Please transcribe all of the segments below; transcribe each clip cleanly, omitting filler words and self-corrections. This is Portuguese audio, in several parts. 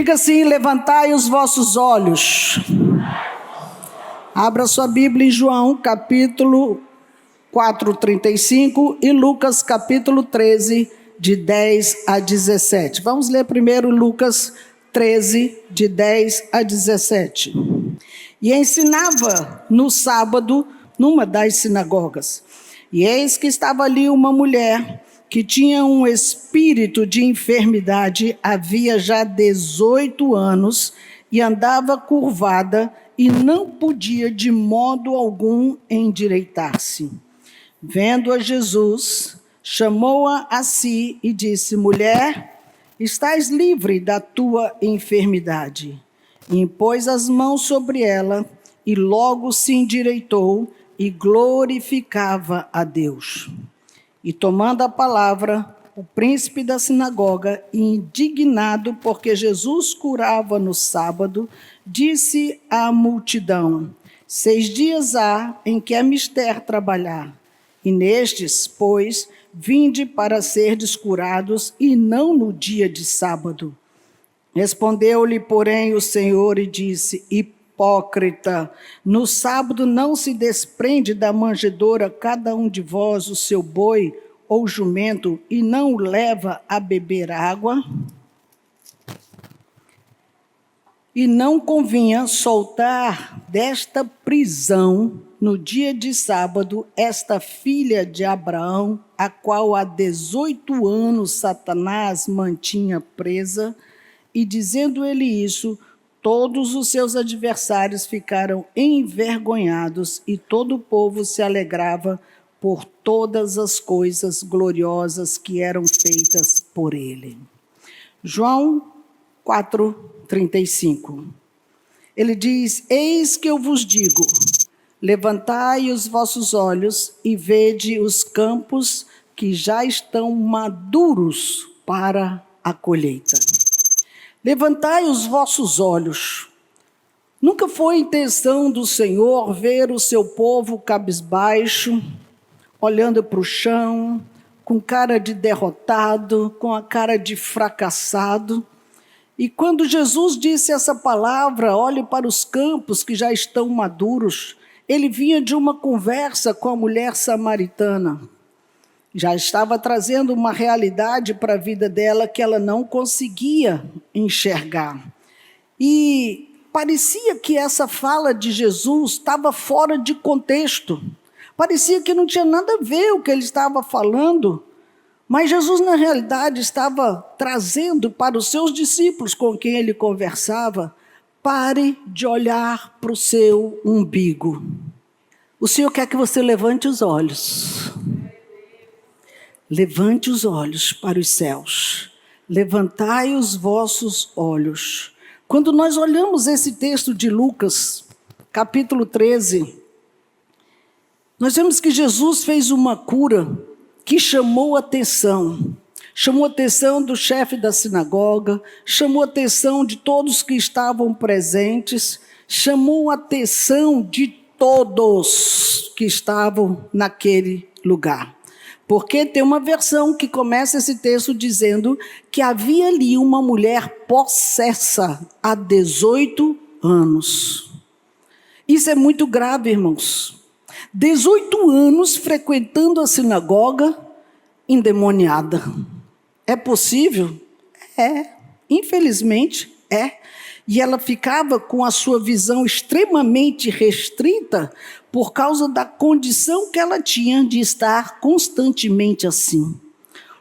Diga assim: levantai os vossos olhos. Abra sua Bíblia em João, capítulo 4:35 e Lucas, capítulo 13, de 10 a 17. Vamos ler primeiro Lucas 13, de 10 a 17. E ensinava no sábado numa das sinagogas. E eis que estava ali uma mulher que tinha um espírito de enfermidade, havia já 18 anos, e andava curvada, e não podia de modo algum endireitar-se. Vendo-a Jesus, chamou-a a si e disse: mulher, estás livre da tua enfermidade. E impôs as mãos sobre ela, e logo se endireitou, e glorificava a Deus. E tomando a palavra, o príncipe da sinagoga, indignado porque Jesus curava no sábado, disse à multidão: 6 dias há em que é mister trabalhar, e nestes, pois, vinde para serdes curados, e não no dia de sábado. Respondeu-lhe, porém, o Senhor e disse: hipócrita, no sábado não se desprende da manjedoura cada um de vós o seu boi ou jumento, e não o leva a beber água? E não convinha soltar desta prisão, no dia de sábado, esta filha de Abraão, a qual há 18 anos Satanás mantinha presa? E dizendo ele isso, todos os seus adversários ficaram envergonhados, e todo o povo se alegrava por todas as coisas gloriosas que eram feitas por ele. João 4:35. Ele diz: eis que eu vos digo, levantai os vossos olhos e vede os campos que já estão maduros para a colheita. Levantai os vossos olhos. Nunca foi intenção do Senhor ver o seu povo cabisbaixo, olhando para o chão, com cara de derrotado, com a cara de fracassado. E quando Jesus disse essa palavra, olhe para os campos que já estão maduros, ele vinha de uma conversa com a mulher samaritana. Já estava trazendo uma realidade para a vida dela que ela não conseguia enxergar. E parecia que essa fala de Jesus estava fora de contexto. Parecia que não tinha nada a ver o que ele estava falando. Mas Jesus, na realidade, estava trazendo para os seus discípulos com quem ele conversava: pare de olhar para o seu umbigo. O Senhor quer que você levante os olhos. Levante os olhos para os céus. Levantai os vossos olhos. Quando nós olhamos esse texto de Lucas, capítulo 13, nós vemos que Jesus fez uma cura que chamou a atenção. Chamou a atenção do chefe da sinagoga, chamou a atenção de todos que estavam presentes, chamou a atenção de todos que estavam naquele lugar. Porque tem uma versão que começa esse texto dizendo que havia ali uma mulher possessa há 18 anos. Isso é muito grave, irmãos. 18 anos frequentando a sinagoga, endemoniada. É possível? É. Infelizmente, é. E ela ficava com a sua visão extremamente restrita por causa da condição que ela tinha de estar constantemente assim.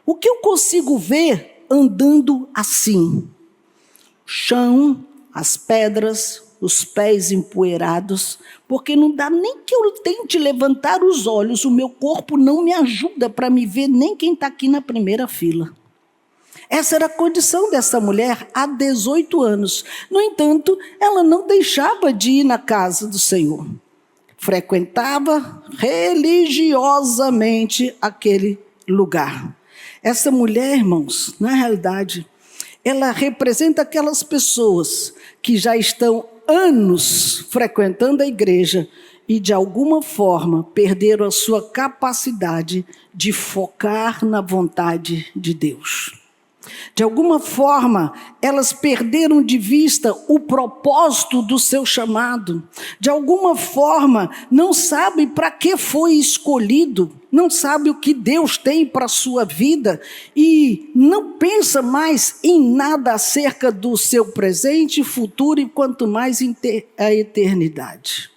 O que eu consigo ver andando assim? O chão, as pedras, os pés empoeirados, porque não dá nem que eu tente levantar os olhos, o meu corpo não me ajuda para me ver nem quem está aqui na primeira fila. Essa era a condição dessa mulher há 18 anos. No entanto, ela não deixava de ir na casa do Senhor. Frequentava religiosamente aquele lugar. Essa mulher, irmãos, na realidade, ela representa aquelas pessoas que já estão anos frequentando a igreja e, de alguma forma, perderam a sua capacidade de focar na vontade de Deus. De alguma forma, elas perderam de vista o propósito do seu chamado. De alguma forma, não sabe para que foi escolhido, não sabe o que Deus tem para a sua vida e não pensa mais em nada acerca do seu presente, futuro e quanto mais a eternidade.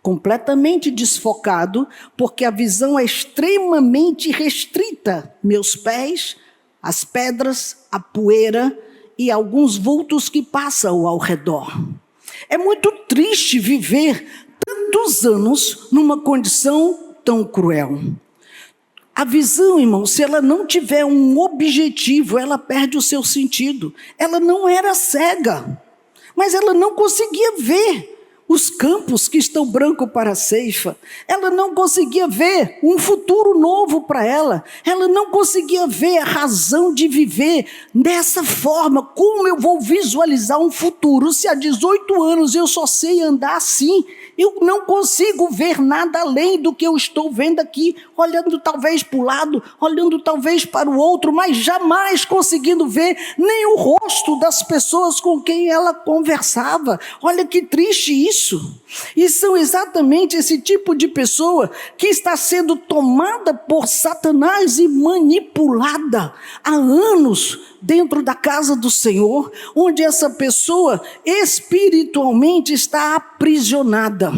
Completamente desfocado, porque a visão é extremamente restrita. Meus pés, as pedras, a poeira e alguns vultos que passam ao redor. É muito triste viver tantos anos numa condição tão cruel. A visão, irmão, se ela não tiver um objetivo, ela perde o seu sentido. Ela não era cega, mas ela não conseguia ver os campos que estão brancos para a ceifa. Ela não conseguia ver um futuro novo para ela. Ela não conseguia ver a razão de viver dessa forma. Como eu vou visualizar um futuro se há 18 anos eu só sei andar assim? Eu não consigo ver nada além do que eu estou vendo aqui, olhando talvez para o lado, olhando talvez para o outro, mas jamais conseguindo ver nem o rosto das pessoas com quem ela conversava. Olha que triste isso. E são exatamente esse tipo de pessoa que está sendo tomada por Satanás e manipulada há anos dentro da casa do Senhor, onde essa pessoa espiritualmente está aprisionada.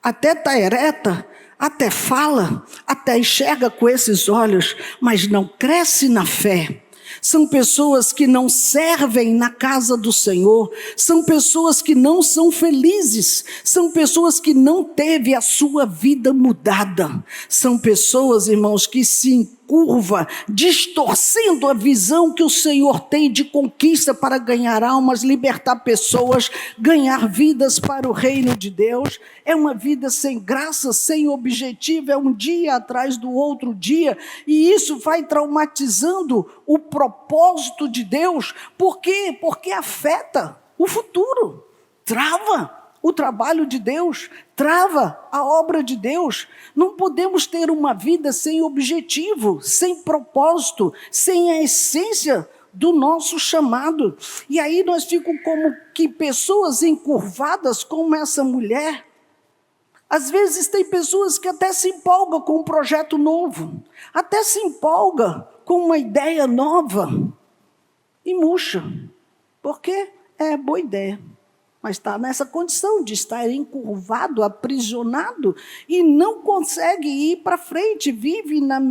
Até está ereta, até fala, até enxerga com esses olhos, mas não cresce na fé. São pessoas que não servem na casa do Senhor, são pessoas que não são felizes, são pessoas que não teve a sua vida mudada, são pessoas, irmãos, que se encurva, distorcendo a visão que o Senhor tem de conquista para ganhar almas, libertar pessoas, ganhar vidas para o reino de Deus. É uma vida sem graça, sem objetivo, é um dia atrás do outro dia, e isso vai traumatizando o propósito de Deus. Por quê? Porque afeta o futuro, trava o trabalho de Deus, trava a obra de Deus. Não podemos ter uma vida sem objetivo, sem propósito, sem a essência do nosso chamado. E aí nós ficamos como que pessoas encurvadas como essa mulher. Às vezes tem pessoas que até se empolgam com um projeto novo, até se empolgam com uma ideia nova e murcha. Por quê? É boa ideia. Mas está nessa condição de estar encurvado, aprisionado, e não consegue ir para frente, vive na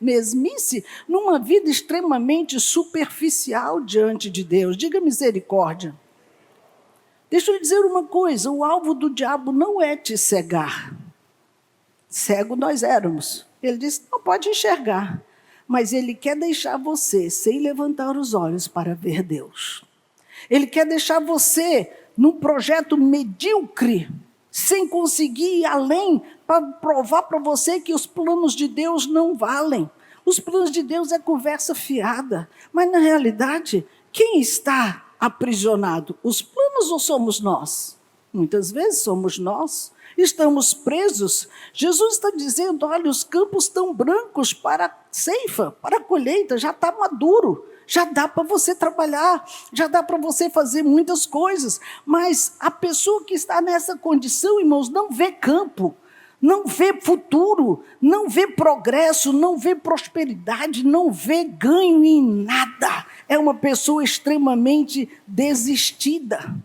mesmice, numa vida extremamente superficial diante de Deus. Diga misericórdia. Deixa eu dizer uma coisa, o alvo do diabo não é te cegar. Cego nós éramos. Ele disse, não pode enxergar, mas ele quer deixar você sem levantar os olhos para ver Deus. Ele quer deixar você num projeto medíocre, sem conseguir ir além, para provar para você que os planos de Deus não valem. Os planos de Deus é conversa fiada. Mas, na realidade, quem está aprisionado? Os planos ou somos nós? Muitas vezes somos nós. Estamos presos. Jesus está dizendo, olha, os campos estão brancos para a ceifa, para a colheita, já está maduro. Já dá para você trabalhar, já dá para você fazer muitas coisas, mas a pessoa que está nessa condição, irmãos, não vê campo, não vê futuro, não vê progresso, não vê prosperidade, não vê ganho em nada. É uma pessoa extremamente desistida.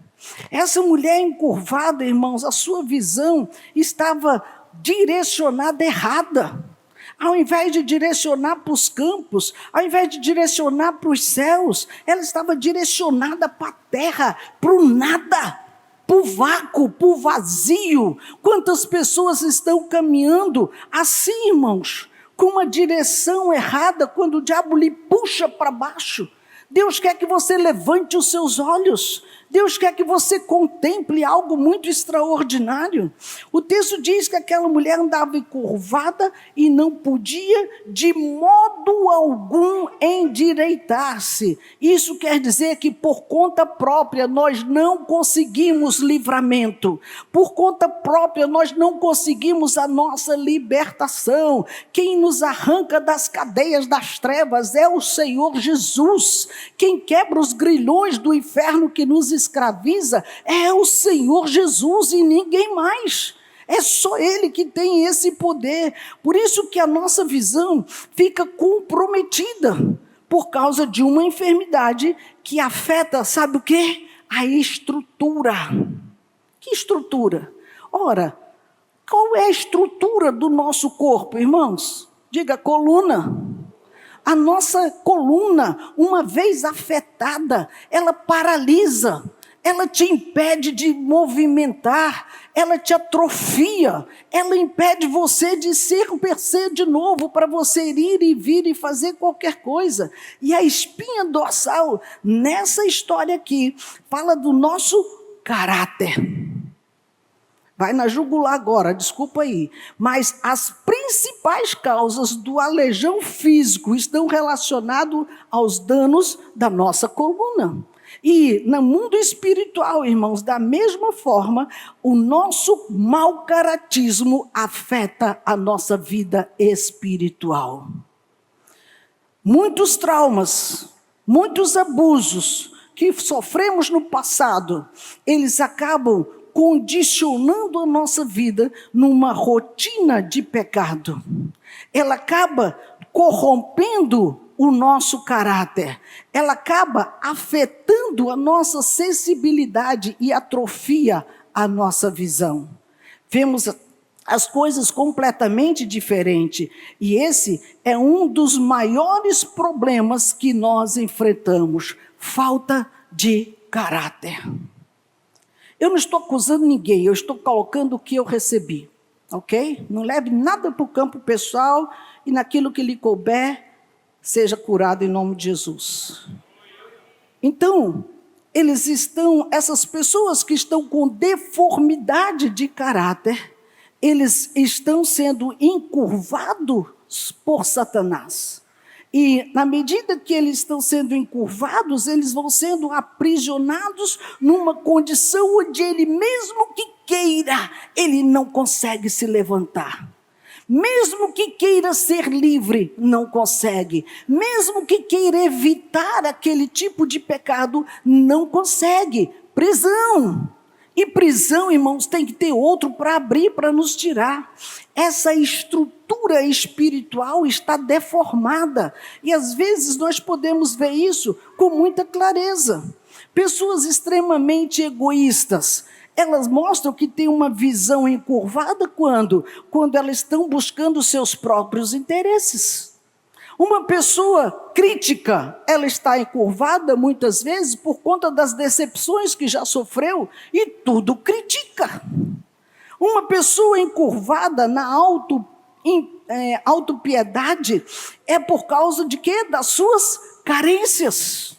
Essa mulher encurvada, irmãos, a sua visão estava direcionada errada. Ao invés de direcionar para os campos, ao invés de direcionar para os céus, ela estava direcionada para a terra, para o nada, para o vácuo, para o vazio. Quantas pessoas estão caminhando assim, irmãos, com uma direção errada, quando o diabo lhe puxa para baixo? Deus quer que você levante os seus olhos. Deus quer que você contemple algo muito extraordinário. O texto diz que aquela mulher andava encurvada e não podia de modo algum endireitar-se. Isso quer dizer que por conta própria nós não conseguimos livramento. Por conta própria nós não conseguimos a nossa libertação. Quem nos arranca das cadeias das trevas é o Senhor Jesus. Quem quebra os grilhões do inferno que nos escraviza é o Senhor Jesus e ninguém mais. É só Ele que tem esse poder. Por isso que a nossa visão fica comprometida por causa de uma enfermidade que afeta, sabe o quê? A estrutura. Que estrutura? Ora, qual é a estrutura do nosso corpo, irmãos? Diga, coluna. A nossa coluna, uma vez afetada, ela paralisa, ela te impede de movimentar, ela te atrofia, ela impede você de ser de novo, para você ir e vir e fazer qualquer coisa. E a espinha dorsal, nessa história aqui, fala do nosso caráter. Vai na jugular agora, desculpa aí. Mas as principais causas do aleijão físico estão relacionadas aos danos da nossa coluna. E no mundo espiritual, irmãos, da mesma forma, o nosso mau caratismo afeta a nossa vida espiritual. Muitos traumas, muitos abusos que sofremos no passado, eles acabam condicionando a nossa vida numa rotina de pecado. Ela acaba corrompendo o nosso caráter. Ela acaba afetando a nossa sensibilidade e atrofia a nossa visão. Vemos as coisas completamente diferentes. E esse é um dos maiores problemas que nós enfrentamos. Falta de caráter. Eu não estou acusando ninguém, eu estou colocando o que eu recebi, ok? Não leve nada para o campo pessoal e naquilo que lhe couber, seja curado em nome de Jesus. Então, essas pessoas que estão com deformidade de caráter, eles estão sendo encurvados por Satanás. E na medida que eles estão sendo encurvados, eles vão sendo aprisionados numa condição onde ele, mesmo que queira, ele não consegue se levantar. Mesmo que queira ser livre, não consegue. Mesmo que queira evitar aquele tipo de pecado, não consegue. Prisão. E prisão, irmãos, tem que ter outro para abrir, para nos tirar. Essa estrutura espiritual está deformada. E às vezes nós podemos ver isso com muita clareza. Pessoas extremamente egoístas, elas mostram que têm uma visão encurvada quando elas estão buscando seus próprios interesses. Uma pessoa crítica, ela está encurvada muitas vezes por conta das decepções que já sofreu e tudo critica. Uma pessoa encurvada na autopiedade é por causa de quê? Das suas carências.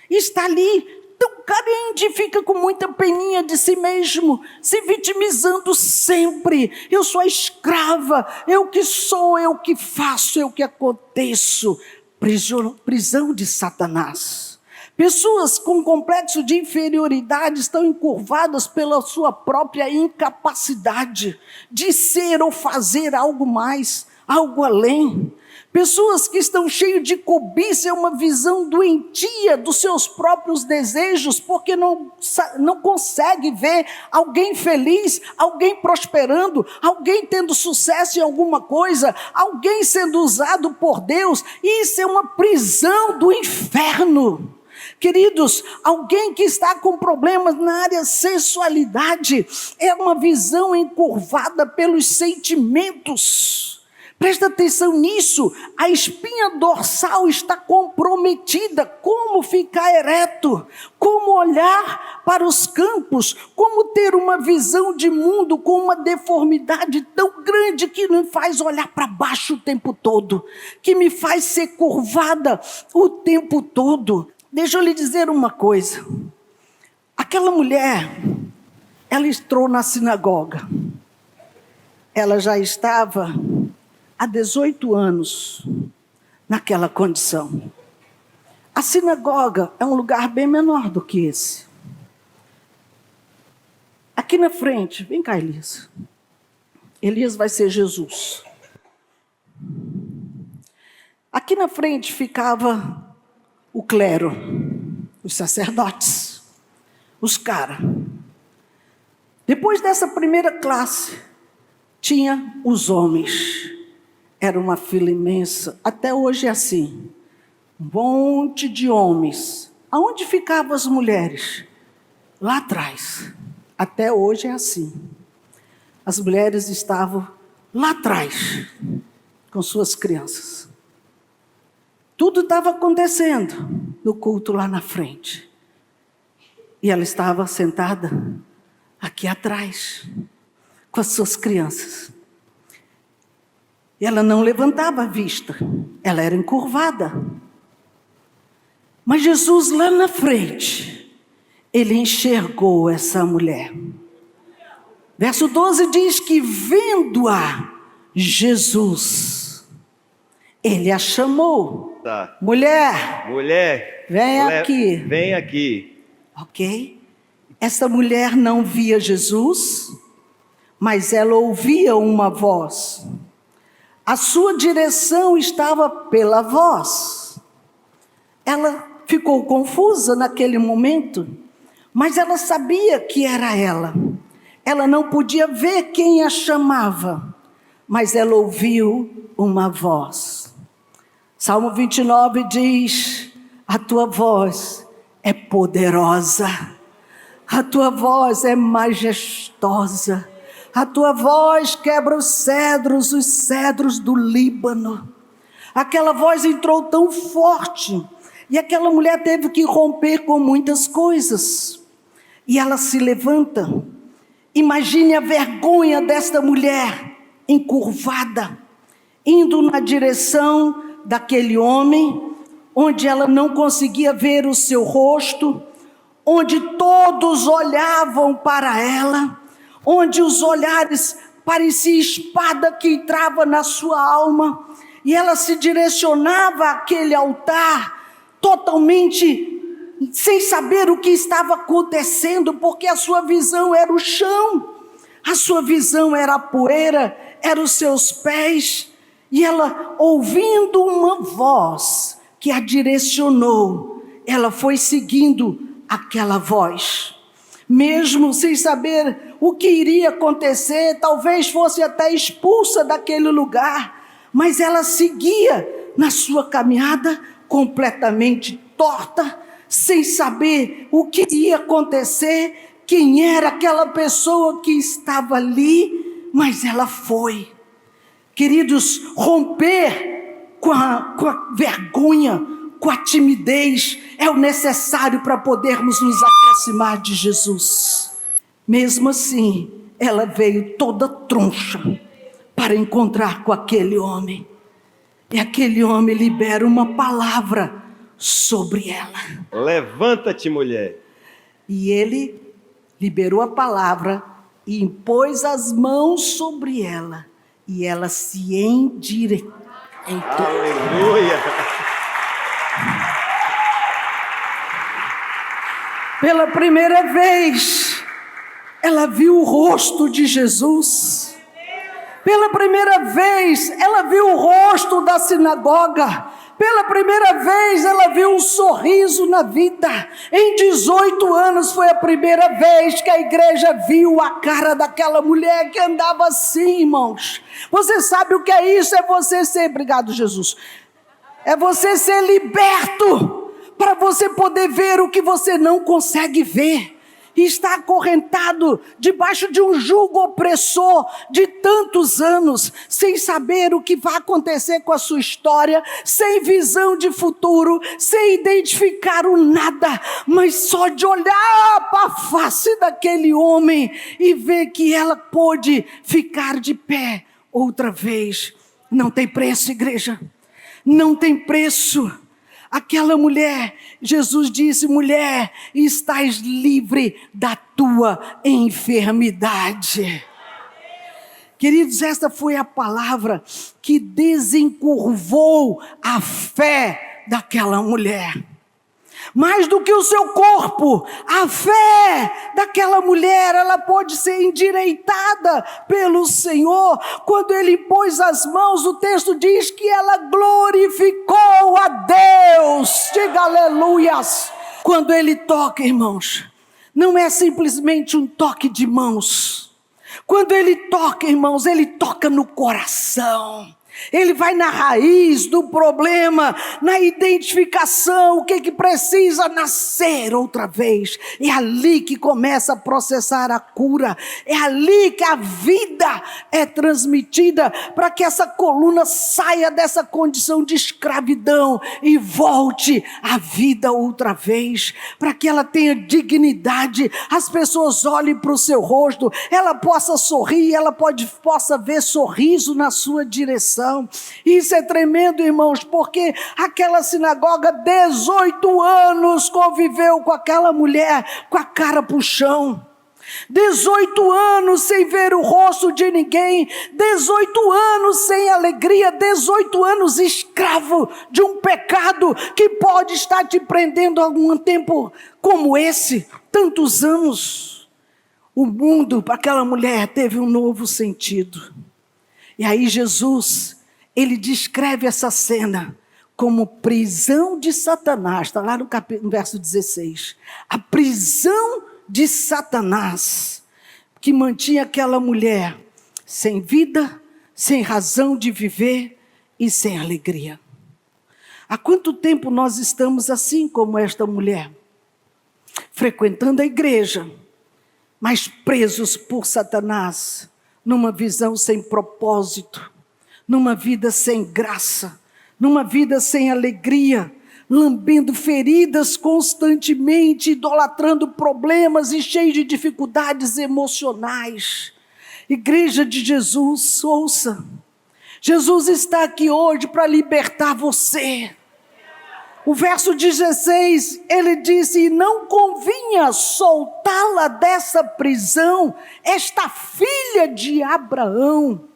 Está ali tão carente, fica com muita peninha de si mesmo, se vitimizando sempre. Eu sou a escrava, eu que sou, eu que faço, eu que aconteço. Prisão de Satanás. Pessoas com complexo de inferioridade estão encurvadas pela sua própria incapacidade de ser ou fazer algo mais, algo além. Pessoas que estão cheias de cobiça, é uma visão doentia dos seus próprios desejos, porque não consegue ver alguém feliz, alguém prosperando, alguém tendo sucesso em alguma coisa, alguém sendo usado por Deus. Isso é uma prisão do inferno. Queridos, alguém que está com problemas na área sensualidade, é uma visão encurvada pelos sentimentos. Presta atenção nisso, a espinha dorsal está comprometida. Como ficar ereto? Como olhar para os campos? Como ter uma visão de mundo com uma deformidade tão grande que me faz olhar para baixo o tempo todo? Que me faz ser curvada o tempo todo? Deixa eu lhe dizer uma coisa. Aquela mulher, ela entrou na sinagoga. Ela já estava há 18 anos naquela condição. A sinagoga é um lugar bem menor do que esse. Aqui na frente, vem cá, Elias. Elias vai ser Jesus. Aqui na frente ficava o clero, os sacerdotes, os caras. Depois dessa primeira classe, tinha os homens. Era uma fila imensa, até hoje é assim. Um monte de homens. Aonde ficavam as mulheres? Lá atrás. Até hoje é assim. As mulheres estavam lá atrás, com suas crianças. Tudo estava acontecendo no culto lá na frente. E ela estava sentada aqui atrás, com as suas crianças. E ela não levantava a vista, ela era encurvada. Mas Jesus lá na frente, ele enxergou essa mulher. Verso 12 diz que vendo-a Jesus, ele a chamou. Tá. Mulher, vem aqui. Vem aqui. Ok? Essa mulher não via Jesus, mas ela ouvia uma voz. A sua direção estava pela voz. Ela ficou confusa naquele momento, mas ela sabia que era ela. Ela não podia ver quem a chamava, mas ela ouviu uma voz. Salmo 29 diz: a tua voz é poderosa, a tua voz é majestosa, a tua voz quebra os cedros do Líbano. Aquela voz entrou tão forte, e aquela mulher teve que romper com muitas coisas. E ela se levanta. Imagine a vergonha desta mulher, encurvada, indo na direção daquele homem, onde ela não conseguia ver o seu rosto, onde todos olhavam para ela, onde os olhares pareciam espada que entrava na sua alma, e ela se direcionava àquele altar, totalmente sem saber o que estava acontecendo, porque a sua visão era o chão, a sua visão era a poeira, eram os seus pés, e ela, ouvindo uma voz que a direcionou, ela foi seguindo aquela voz, mesmo sem saber o que iria acontecer, talvez fosse até expulsa daquele lugar, mas ela seguia na sua caminhada completamente torta, sem saber o que ia acontecer, quem era aquela pessoa que estava ali, mas ela foi. Queridos, romper com a vergonha, com a timidez, é o necessário para podermos nos aproximar de Jesus. Mesmo assim, ela veio toda troncha para encontrar com aquele homem. E aquele homem libera uma palavra sobre ela. Levanta-te, mulher. E ele liberou a palavra e impôs as mãos sobre ela. E ela se endireitou. Aleluia. Pela primeira vez, ela viu o rosto de Jesus. Pela primeira vez, ela viu o rosto da sinagoga. Pela primeira vez, ela viu um sorriso na vida. Em 18 anos foi a primeira vez que a igreja viu a cara daquela mulher que andava assim, irmãos. Você sabe o que é isso? É você ser, obrigado Jesus, é você ser liberto, para você poder ver o que você não consegue ver. E está acorrentado debaixo de um jugo opressor de tantos anos, sem saber o que vai acontecer com a sua história, sem visão de futuro, sem identificar o nada, mas só de olhar para a face daquele homem e ver que ela pôde ficar de pé outra vez. Não tem preço, igreja, não tem preço. aquela mulher, Jesus disse: mulher, estás livre da tua enfermidade. Queridos, esta foi a palavra que desencurvou a fé daquela mulher. Mais do que o seu corpo, a fé daquela mulher, ela pode ser endireitada pelo Senhor. Quando Ele pôs as mãos, o texto diz que ela glorificou a Deus. Diga aleluias. Quando Ele toca, irmãos, não é simplesmente um toque de mãos. Quando Ele toca, irmãos, Ele toca no coração. Ele vai na raiz do problema, na identificação, o que precisa nascer outra vez. É ali que começa a processar a cura. É ali que a vida é transmitida para que essa coluna saia dessa condição de escravidão e volte à vida outra vez. Para que ela tenha dignidade, as pessoas olhem para o seu rosto, ela possa sorrir, ela possa ver sorriso na sua direção. Isso é tremendo, irmãos, porque aquela sinagoga, 18 anos conviveu com aquela mulher com a cara para o chão. 18 anos sem ver o rosto de ninguém, 18 anos sem alegria, 18 anos escravo de um pecado que pode estar te prendendo há algum tempo como esse, tantos anos. O mundo para aquela mulher teve um novo sentido. E aí Jesus, Ele descreve essa cena como prisão de Satanás. Está lá no verso 16. A prisão de Satanás, que mantinha aquela mulher sem vida, sem razão de viver e sem alegria. Há quanto tempo nós estamos assim como esta mulher? Frequentando a igreja, mas presos por Satanás, numa visão sem propósito, numa vida sem graça, numa vida sem alegria, lambendo feridas constantemente, idolatrando problemas e cheio de dificuldades emocionais. Igreja de Jesus, ouça, Jesus está aqui hoje para libertar você. O verso 16, ele disse: não convinha soltá-la dessa prisão, esta filha de Abraão.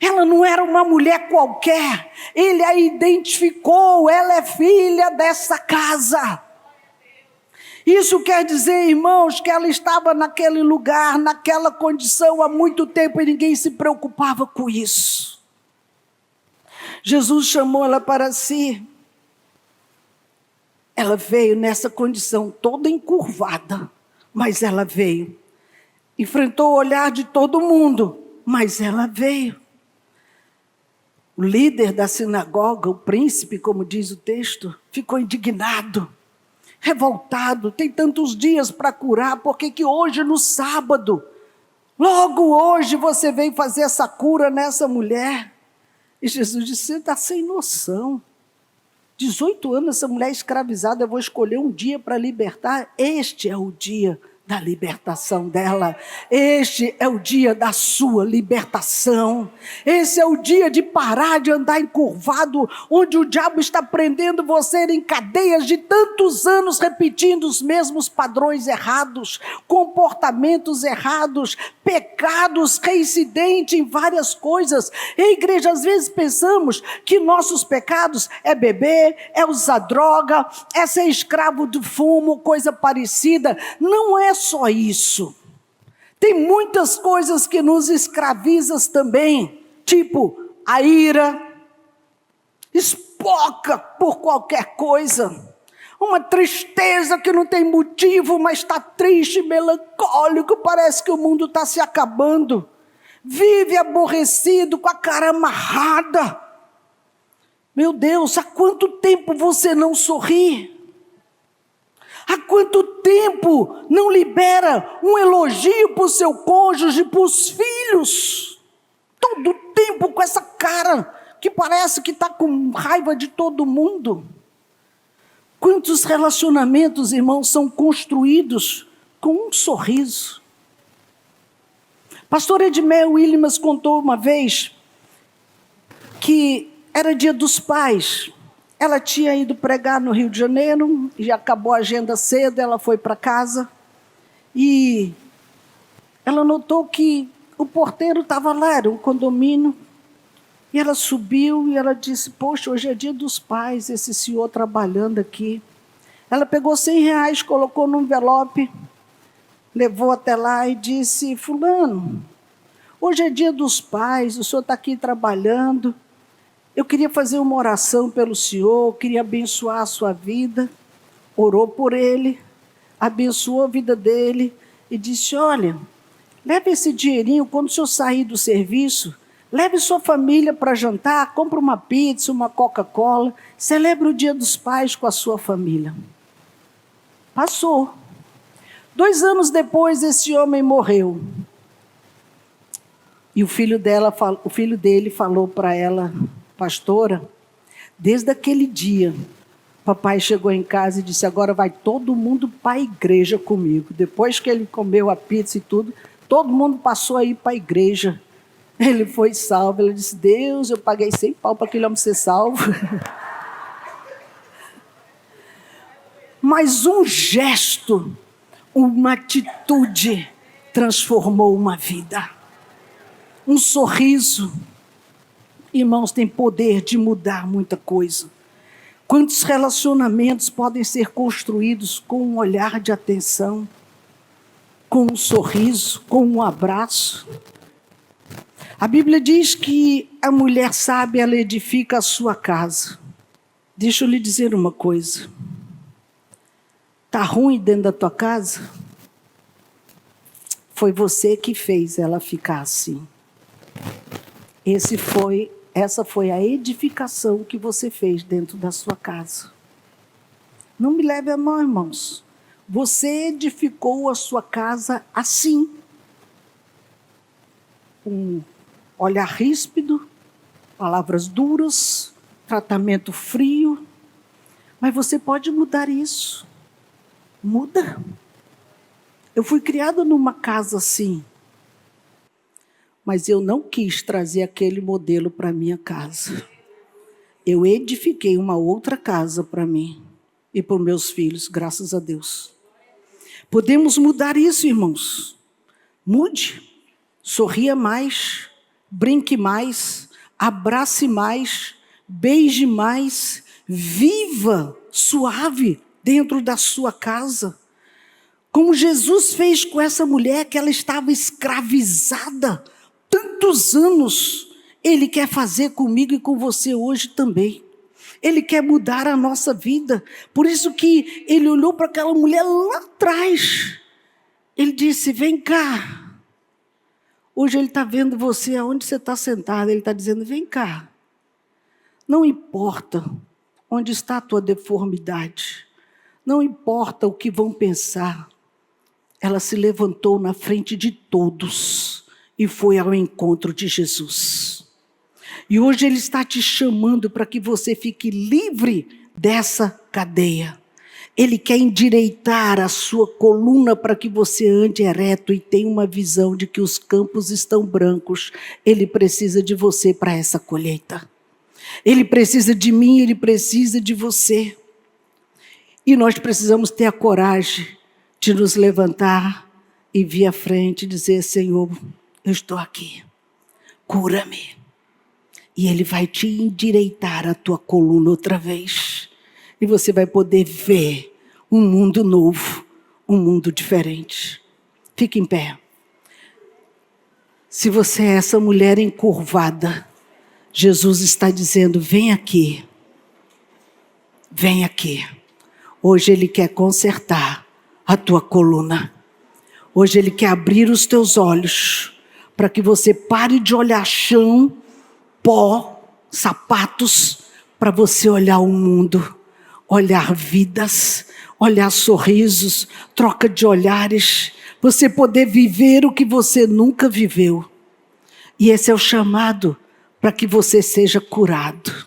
Ela não era uma mulher qualquer, ele a identificou, ela é filha dessa casa. Isso quer dizer, irmãos, que ela estava naquele lugar, naquela condição há muito tempo e ninguém se preocupava com isso. Jesus chamou ela para si. Ela veio nessa condição toda encurvada, mas ela veio. Enfrentou o olhar de todo mundo, mas ela veio. O líder da sinagoga, o príncipe, como diz o texto, ficou indignado, revoltado. Tem tantos dias para curar, por que hoje no sábado, logo hoje você veio fazer essa cura nessa mulher? E Jesus disse: você está sem noção. 18 anos essa mulher escravizada, eu vou escolher um dia para libertar. Este é o dia da libertação dela. Este é o dia da sua libertação. Esse é o dia de parar de andar encurvado, onde o diabo está prendendo você em cadeias de tantos anos, repetindo os mesmos padrões errados, comportamentos errados, pecados reincidentes em várias coisas. E, igreja, às vezes pensamos que nossos pecados é beber, é usar droga, é ser escravo do fumo, coisa parecida. Não é só isso. Tem muitas coisas que nos escravizam também, tipo a ira, espoca por qualquer coisa, uma tristeza que não tem motivo, mas está triste, melancólico, parece que o mundo está se acabando, vive aborrecido, com a cara amarrada. Meu Deus, há quanto tempo você não sorri? Há quanto tempo não libera um elogio para o seu cônjuge, para os filhos? Todo tempo com essa cara que parece que está com raiva de todo mundo. Quantos relacionamentos, irmãos, são construídos com um sorriso? Pastor Edmel Williams contou uma vez que era dia dos pais. Ela tinha ido pregar no Rio de Janeiro, já acabou a agenda cedo, ela foi para casa e ela notou que o porteiro estava lá, era um condomínio, e ela subiu e ela disse, poxa, hoje é dia dos pais, esse senhor trabalhando aqui. Ela pegou R$100, colocou no envelope, levou até lá e disse, fulano, hoje é dia dos pais, o senhor está aqui trabalhando, eu queria fazer uma oração pelo senhor, queria abençoar a sua vida. Orou por ele, abençoou a vida dele e disse, olha, leve esse dinheirinho, quando o senhor sair do serviço, leve sua família para jantar, compra uma pizza, uma Coca-Cola, celebre o dia dos pais com a sua família. Passou. 2 anos depois, esse homem morreu. E o filho dele falou para ela, pastora, desde aquele dia, papai chegou em casa e disse, agora vai todo mundo para a igreja comigo. Depois que ele comeu a pizza e tudo, todo mundo passou a ir para a igreja. Ele foi salvo. Ele disse, Deus, eu paguei 100 pau para aquele homem ser salvo. Mas um gesto, uma atitude transformou uma vida. Um sorriso, irmãos, tem poder de mudar muita coisa. Quantos relacionamentos podem ser construídos com um olhar de atenção, com um sorriso, com um abraço? A Bíblia diz que a mulher sábia, ela edifica a sua casa. Deixa eu lhe dizer uma coisa. Está ruim dentro da tua casa? Foi você que fez ela ficar assim. Essa foi a edificação que você fez dentro da sua casa. Não me leve a mão, irmãos. Você edificou a sua casa assim. Um olhar ríspido, palavras duras, tratamento frio. Mas você pode mudar isso. Muda. Eu fui criada numa casa assim. Mas eu não quis trazer aquele modelo para a minha casa. Eu edifiquei uma outra casa para mim e para os meus filhos, graças a Deus. Podemos mudar isso, irmãos. Mude, sorria mais, brinque mais, abrace mais, beije mais, viva suave dentro da sua casa. Como Jesus fez com essa mulher que ela estava escravizada tantos anos, Ele quer fazer comigo e com você hoje também. Ele quer mudar a nossa vida. Por isso que Ele olhou para aquela mulher lá atrás. Ele disse, vem cá. Hoje Ele está vendo você, aonde você está sentado. Ele está dizendo, vem cá. Não importa onde está a tua deformidade. Não importa o que vão pensar. Ela se levantou na frente de todos e foi ao encontro de Jesus. E hoje Ele está te chamando para que você fique livre dessa cadeia. Ele quer endireitar a sua coluna para que você ande ereto e tenha uma visão de que os campos estão brancos. Ele precisa de você para essa colheita. Ele precisa de mim, Ele precisa de você. E nós precisamos ter a coragem de nos levantar e vir à frente e dizer, Senhor, eu estou aqui, cura-me. E Ele vai te endireitar a tua coluna outra vez. E você vai poder ver um mundo novo, um mundo diferente. Fique em pé. Se você é essa mulher encurvada, Jesus está dizendo, vem aqui. Vem aqui. Hoje Ele quer consertar a tua coluna. Hoje Ele quer abrir os teus olhos para que você pare de olhar chão, pó, sapatos, para você olhar o mundo, olhar vidas, olhar sorrisos, troca de olhares, você poder viver o que você nunca viveu. E esse é o chamado para que você seja curado.